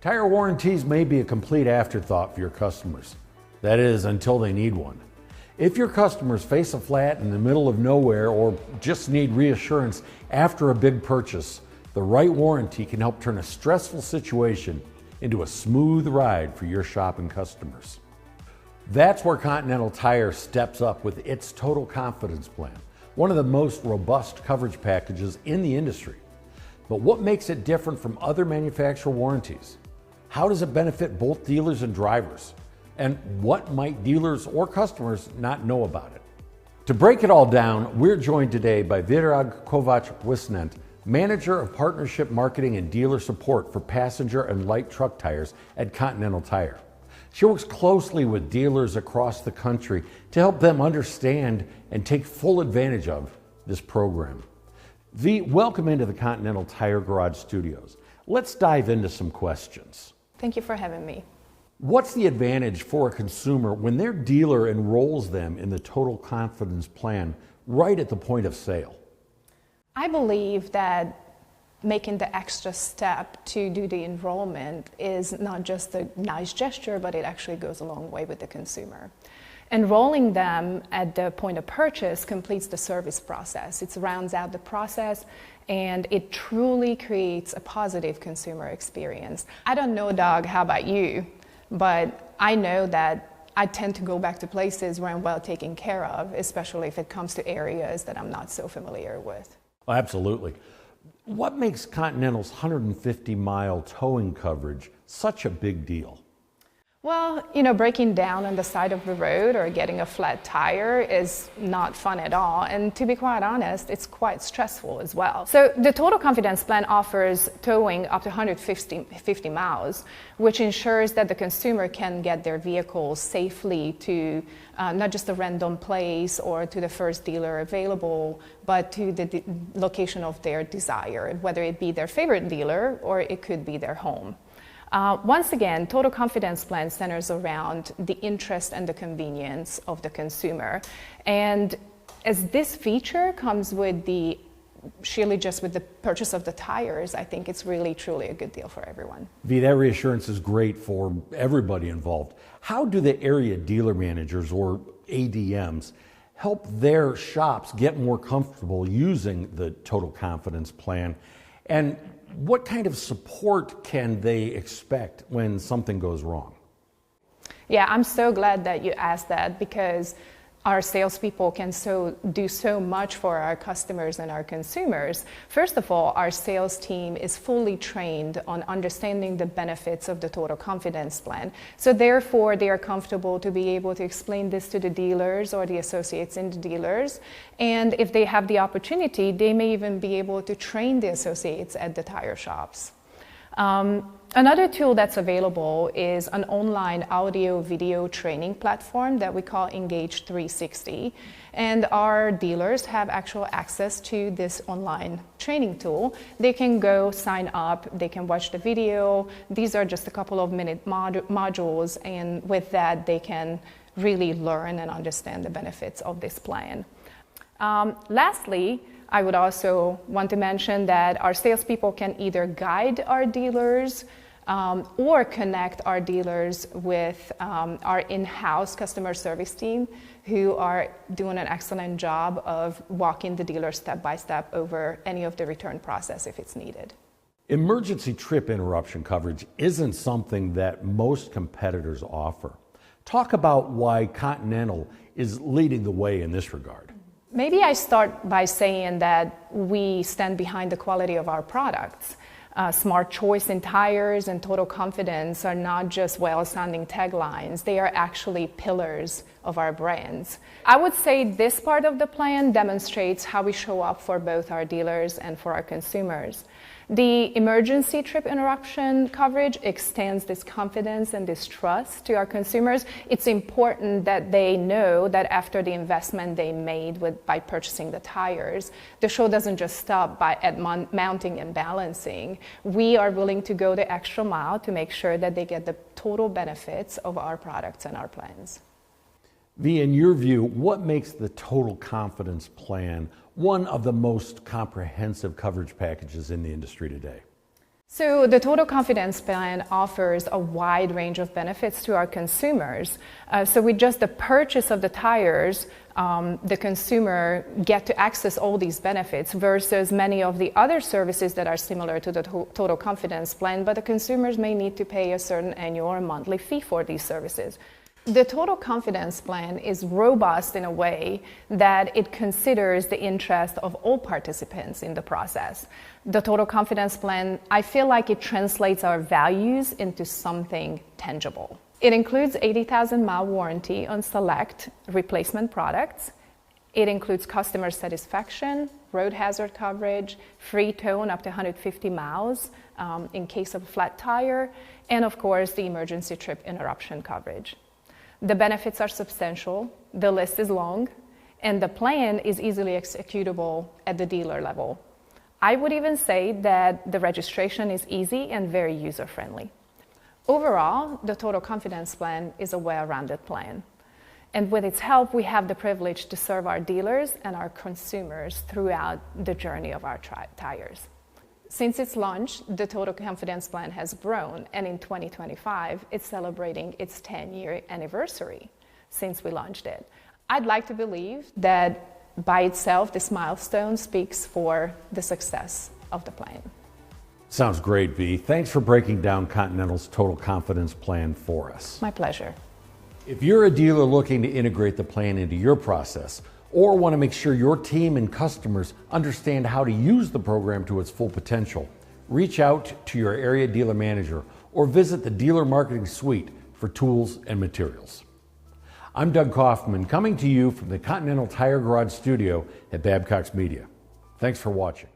Tire warranties may be a complete afterthought for your customers. That is, until they need one. If your customers face a flat in the middle of nowhere or just need reassurance after a big purchase, the right warranty can help turn a stressful situation into a smooth ride for your shopping customers. That's where Continental Tire steps up with its Total Confidence Plan, one of the most robust coverage packages in the industry. But what makes it different from other manufacturer warranties? How does it benefit both dealers and drivers? And what might dealers or customers not know about it? To break it all down, we're joined today by Virag Kovac-Wisnant, Manager of Partnership Marketing and Dealer Support for passenger and light truck tires at Continental Tire. She works closely with dealers across the country to help them understand and take full advantage of this program. V, welcome into the Continental Tire Garage Studios. Let's dive into some questions. Thank you for having me. What's the advantage for a consumer when their dealer enrolls them in the Total Confidence Plan right at the point of sale? I believe that making the extra step to do the enrollment is not just a nice gesture, but it actually goes a long way with the consumer. Enrolling them at the point of purchase completes the service process. It rounds out the process and it truly creates a positive consumer experience. I don't know, Doug, how about you, but I know that I tend to go back to places where I'm well taken care of, especially if it comes to areas that I'm not so familiar with. Absolutely. What makes Continental's 150-mile towing coverage such a big deal? Well, breaking down on the side of the road or getting a flat tire is not fun at all. And to be quite honest, it's quite stressful as well. So the Total Confidence Plan offers towing up to 150 miles, which ensures that the consumer can get their vehicle safely to not just a random place or to the first dealer available, but to the location of their desire, whether it be their favorite dealer or it could be their home. Once again, Total Confidence Plan centers around the interest and the convenience of the consumer. And as this feature comes with the purchase of the tires, I think it's really, truly a good deal for everyone. V, that reassurance is great for everybody involved. How do the area dealer managers or ADMs help their shops get more comfortable using the Total Confidence Plan? And what kind of support can they expect when something goes wrong? Yeah, I'm so glad that you asked that, because our salespeople can do so much for our customers and our consumers. First of all, our sales team is fully trained on understanding the benefits of the Total Confidence Plan. So therefore, they are comfortable to be able to explain this to the dealers or the associates in the dealers. And if they have the opportunity, they may even be able to train the associates at the tire shops. Another tool that's available is an online audio-video training platform that we call Engage 360. And our dealers have actual access to this online training tool. They can go sign up, they can watch the video. These are just a couple of minute modules, and with that they can really learn and understand the benefits of this plan. Lastly, I would also want to mention that our salespeople can either guide our dealers or connect our dealers with our in-house customer service team, who are doing an excellent job of walking the dealer step by step over any of the return process if it's needed. Emergency trip interruption coverage isn't something that most competitors offer. Talk about why Continental is leading the way in this regard. Maybe I start by saying that we stand behind the quality of our products. Smart choice in tires and total confidence are not just well-sounding taglines. They are actually pillars of our brands. I would say this part of the plan demonstrates how we show up for both our dealers and for our consumers. The emergency trip interruption coverage extends this confidence and this trust to our consumers. It's important that they know that after the investment they made by purchasing the tires, the show doesn't just stop at mounting and balancing. We are willing to go the extra mile to make sure that they get the total benefits of our products and our plans. V, in your view, what makes the Total Confidence Plan one of the most comprehensive coverage packages in the industry today? So the Total Confidence Plan offers a wide range of benefits to our consumers. So with just the purchase of the tires, the consumer get to access all these benefits versus many of the other services that are similar to the Total Confidence Plan, but the consumers may need to pay a certain annual or monthly fee for these services. The Total Confidence Plan is robust in a way that it considers the interest of all participants in the process. The Total Confidence Plan, I feel like it translates our values into something tangible. It includes 80,000-mile warranty on select replacement products. It includes customer satisfaction, road hazard coverage, free towing up to 150 miles in case of a flat tire, and of course the emergency trip interruption coverage. The benefits are substantial, the list is long, and the plan is easily executable at the dealer level. I would even say that the registration is easy and very user-friendly. Overall, the Total Confidence Plan is a well-rounded plan. And with its help, we have the privilege to serve our dealers and our consumers throughout the journey of our tires. Since its launch, the Total Confidence Plan has grown, and in 2025, it's celebrating its 10-year anniversary since we launched it. I'd like to believe that by itself, this milestone speaks for the success of the plan. Sounds great, V. Thanks for breaking down Continental's Total Confidence Plan for us. My pleasure. If you're a dealer looking to integrate the plan into your process, or want to make sure your team and customers understand how to use the program to its full potential, reach out to your area dealer manager or visit the Dealer Marketing Suite for tools and materials. I'm Doug Kaufman, coming to you from the Continental Tire Garage studio at Babcock's Media. Thanks for watching.